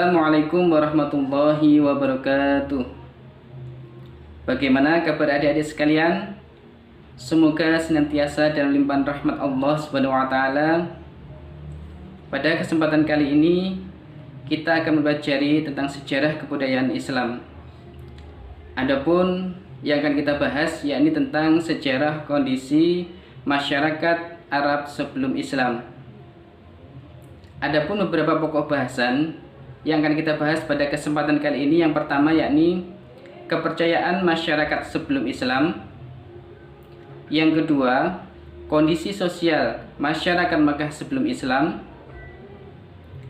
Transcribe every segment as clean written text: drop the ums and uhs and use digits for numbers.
Assalamualaikum warahmatullahi wabarakatuh. Bagaimana kabar adik-adik sekalian? Semoga senantiasa dalam limpahan rahmat Allah Subhanahu wa taala. Pada kesempatan kali ini kita akan mempelajari tentang sejarah kebudayaan Islam. Adapun yang akan kita bahas yakni tentang sejarah kondisi masyarakat Arab sebelum Islam. Adapun beberapa pokok bahasan yang akan kita bahas pada kesempatan kali ini, yang pertama yakni kepercayaan masyarakat sebelum Islam. Yang kedua, kondisi sosial masyarakat Makkah sebelum Islam.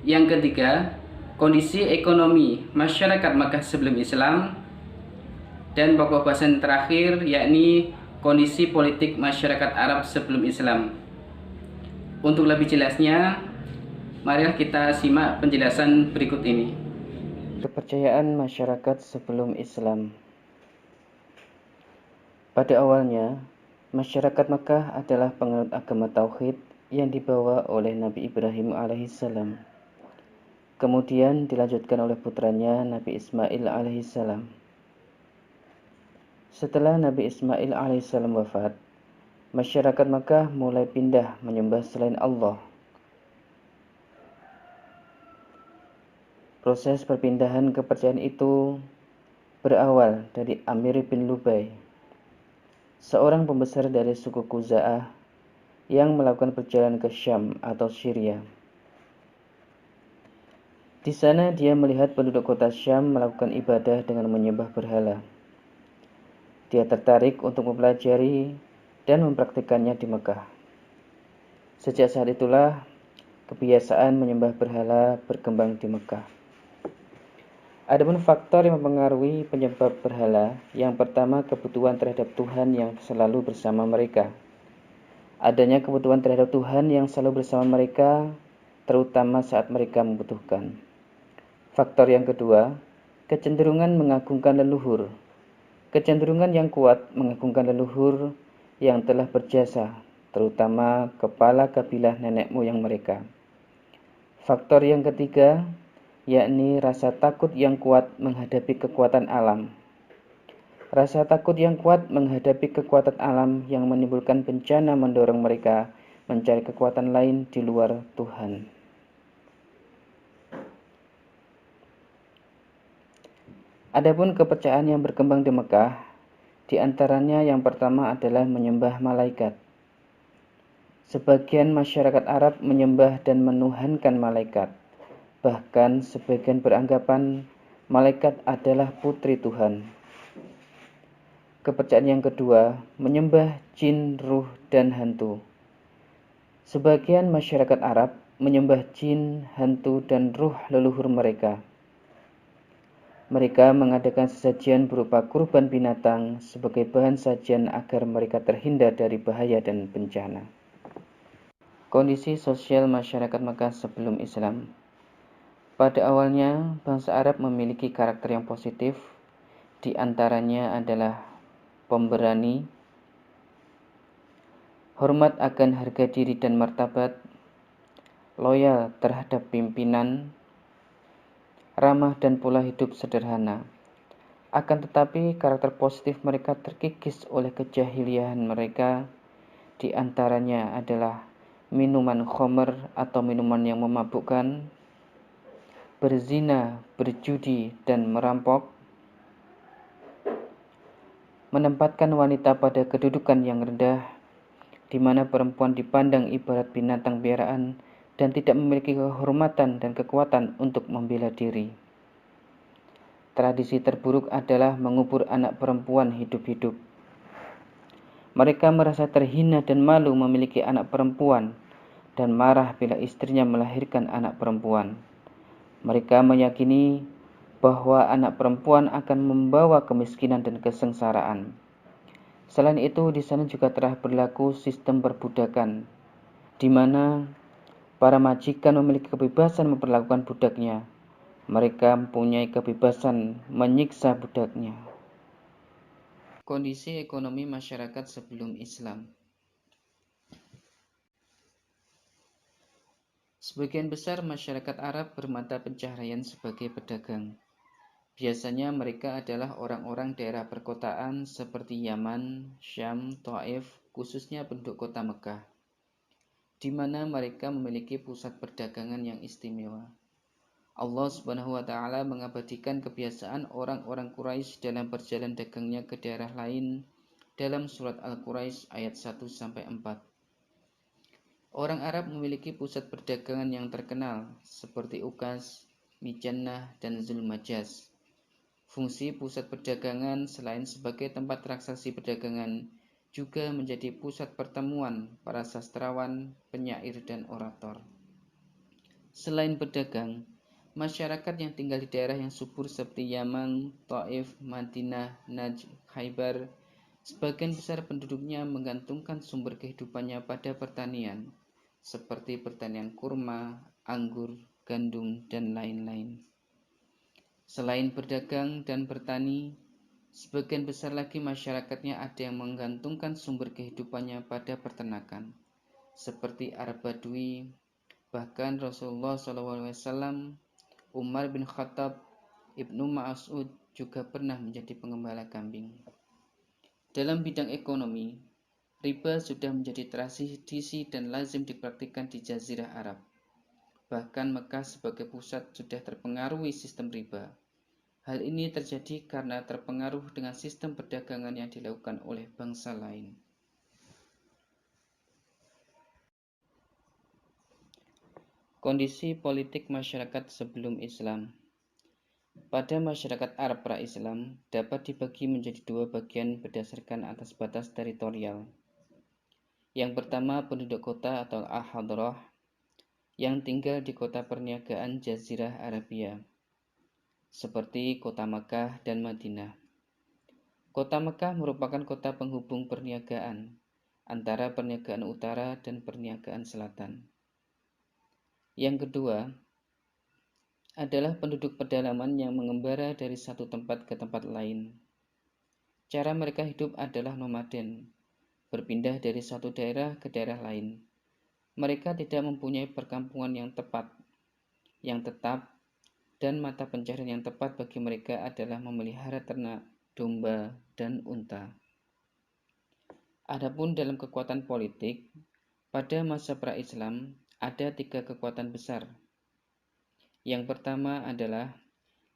Yang ketiga, kondisi ekonomi masyarakat Makkah sebelum Islam. Dan pokok bahasan terakhir yakni kondisi politik masyarakat Arab sebelum Islam. Untuk lebih jelasnya, marilah kita simak penjelasan berikut ini. Kepercayaan masyarakat sebelum Islam. Pada awalnya, masyarakat Makkah adalah penganut agama Tauhid yang dibawa oleh Nabi Ibrahim alaihissalam. Kemudian dilanjutkan oleh putranya Nabi Ismail alaihissalam. Setelah Nabi Ismail alaihissalam wafat, masyarakat Makkah mulai pindah menyembah selain Allah. Proses perpindahan kepercayaan itu berawal dari Amir bin Lubai, seorang pembesar dari suku Khuza'ah yang melakukan perjalanan ke Syam atau Syria. Di sana dia melihat penduduk kota Syam melakukan ibadah dengan menyembah berhala. Dia tertarik untuk mempelajari dan mempraktikkannya di Mekah. Sejak saat itulah kebiasaan menyembah berhala berkembang di Mekah. Adapun faktor yang mempengaruhi penyebab berhala, yang pertama kebutuhan terhadap Tuhan yang selalu bersama mereka. Adanya kebutuhan terhadap Tuhan yang selalu bersama mereka, terutama saat mereka membutuhkan. Faktor yang kedua, kecenderungan mengagungkan leluhur. Kecenderungan yang kuat mengagungkan leluhur yang telah berjasa, terutama kepala kabilah nenek moyang mereka. Faktor yang ketiga, yakni rasa takut yang kuat menghadapi kekuatan alam. Rasa takut yang kuat menghadapi kekuatan alam yang menimbulkan bencana mendorong mereka mencari kekuatan lain di luar Tuhan. Adapun kepercayaan yang berkembang di Mekah, di antaranya yang pertama adalah menyembah malaikat. Sebagian masyarakat Arab menyembah dan menuhankan malaikat. Bahkan sebagian beranggapan malaikat adalah putri Tuhan. Kepercayaan yang kedua, menyembah jin, ruh, dan hantu. Sebagian masyarakat Arab menyembah jin, hantu, dan ruh leluhur mereka. Mereka mengadakan sesajian berupa kurban binatang sebagai bahan sajian agar mereka terhindar dari bahaya dan bencana. Kondisi sosial masyarakat Makkah sebelum Islam. Pada awalnya, bangsa Arab memiliki karakter yang positif, di antaranya adalah pemberani, hormat akan harga diri dan martabat, loyal terhadap pimpinan, ramah dan pola hidup sederhana. Akan tetapi karakter positif mereka terkikis oleh kejahiliahan mereka, di antaranya adalah minuman khamr atau minuman yang memabukkan, berzina, berjudi, dan merampok, menempatkan wanita pada kedudukan yang rendah, di mana perempuan dipandang ibarat binatang piaraan dan tidak memiliki kehormatan dan kekuatan untuk membela diri. Tradisi terburuk adalah mengubur anak perempuan hidup-hidup. Mereka merasa terhina dan malu memiliki anak perempuan dan marah bila istrinya melahirkan anak perempuan. Mereka meyakini bahwa anak perempuan akan membawa kemiskinan dan kesengsaraan. Selain itu, di sana juga telah berlaku sistem perbudakan, di mana para majikan memiliki kebebasan memperlakukan budaknya. Mereka mempunyai kebebasan menyiksa budaknya. Kondisi ekonomi masyarakat sebelum Islam. Sebagian besar masyarakat Arab bermata pencaharian sebagai pedagang. Biasanya mereka adalah orang-orang daerah perkotaan seperti Yaman, Syam, Taif, khususnya penduduk kota Mekah, di mana mereka memiliki pusat perdagangan yang istimewa. Allah Subhanahu wa taala mengabadikan kebiasaan orang-orang Quraisy dalam perjalanan dagangnya ke daerah lain dalam surat Al-Quraisy ayat 1 sampai 4. Orang Arab memiliki pusat perdagangan yang terkenal seperti Ukaz, Mijannah, dan Zulmajaz. Fungsi pusat perdagangan selain sebagai tempat transaksi perdagangan juga menjadi pusat pertemuan para sastrawan, penyair, dan orator. Selain pedagang, masyarakat yang tinggal di daerah yang subur seperti Yaman, Taif, Madinah, Najd, Khaybar, sebagian besar penduduknya menggantungkan sumber kehidupannya pada pertanian, seperti pertanian kurma, anggur, gandum, dan lain-lain. Selain berdagang dan bertani, sebagian besar lagi masyarakatnya ada yang menggantungkan sumber kehidupannya pada peternakan, seperti Arab Badui. Bahkan Rasulullah SAW, Umar bin Khattab, Ibnu Mas'ud juga pernah menjadi pengembala kambing. Dalam bidang ekonomi, riba sudah menjadi tradisi dan lazim dipraktikkan di Jazirah Arab. Bahkan Mekah sebagai pusat sudah terpengaruhi sistem riba. Hal ini terjadi karena terpengaruh dengan sistem perdagangan yang dilakukan oleh bangsa lain. Kondisi politik masyarakat sebelum Islam. Pada masyarakat Arab pra-Islam dapat dibagi menjadi dua bagian berdasarkan atas batas teritorial. Yang pertama penduduk kota atau al-hadrah yang tinggal di kota perniagaan Jazirah Arabia, seperti kota Makkah dan Madinah. Kota Makkah merupakan kota penghubung perniagaan antara perniagaan utara dan perniagaan selatan. Yang kedua adalah penduduk pedalaman yang mengembara dari satu tempat ke tempat lain. Cara mereka hidup adalah nomaden, berpindah dari satu daerah ke daerah lain. Mereka tidak mempunyai perkampungan yang tetap, dan mata pencaharian yang tepat bagi mereka adalah memelihara ternak, domba, dan unta. Adapun dalam kekuatan politik, pada masa pra-Islam ada tiga kekuatan besar. Yang pertama adalah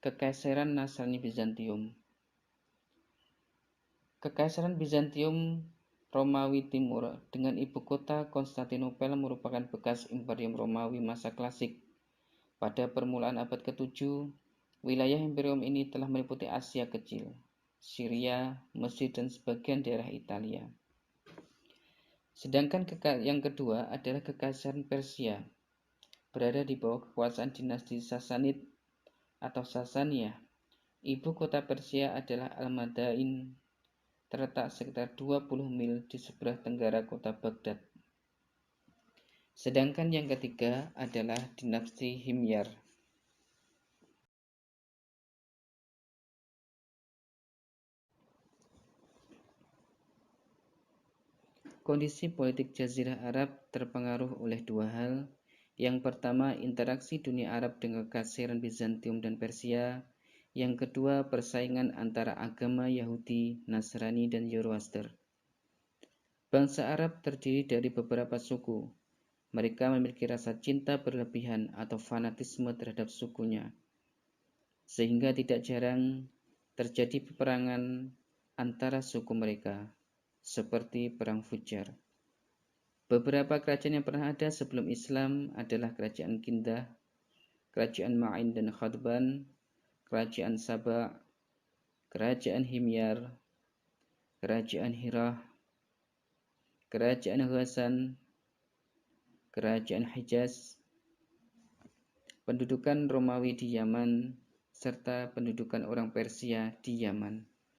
Kekaisaran Nasrani Bizantium. Kekaisaran Bizantium Romawi Timur dengan ibu kota Konstantinopel merupakan bekas Imperium Romawi masa klasik. Pada permulaan abad ke-7, wilayah imperium ini telah meliputi Asia Kecil, Syria, Mesir, dan sebagian daerah Italia. Sedangkan yang kedua adalah Kekaisaran Persia, berada di bawah kekuasaan dinasti Sasanid atau Sasaniyah. Ibu kota Persia adalah Al-Madain, terletak sekitar 20 mil di sebelah tenggara kota Baghdad. Sedangkan yang ketiga adalah dinasti Himyar. Kondisi politik Jazirah Arab terpengaruh oleh dua hal. Yang pertama, interaksi dunia Arab dengan Kekaisaran Bizantium dan Persia. Yang kedua, persaingan antara agama Yahudi, Nasrani, dan Zoroaster. Bangsa Arab terdiri dari beberapa suku. Mereka memiliki rasa cinta berlebihan atau fanatisme terhadap sukunya, sehingga tidak jarang terjadi peperangan antara suku mereka, seperti Perang Fujar. Beberapa kerajaan yang pernah ada sebelum Islam adalah Kerajaan Kindah, Kerajaan Ma'in dan Khadban, Kerajaan Saba, Kerajaan Himyar, Kerajaan Hirah, Kerajaan Ghassan, Kerajaan Hijaz, pendudukan Romawi di Yaman, serta pendudukan orang Persia di Yaman.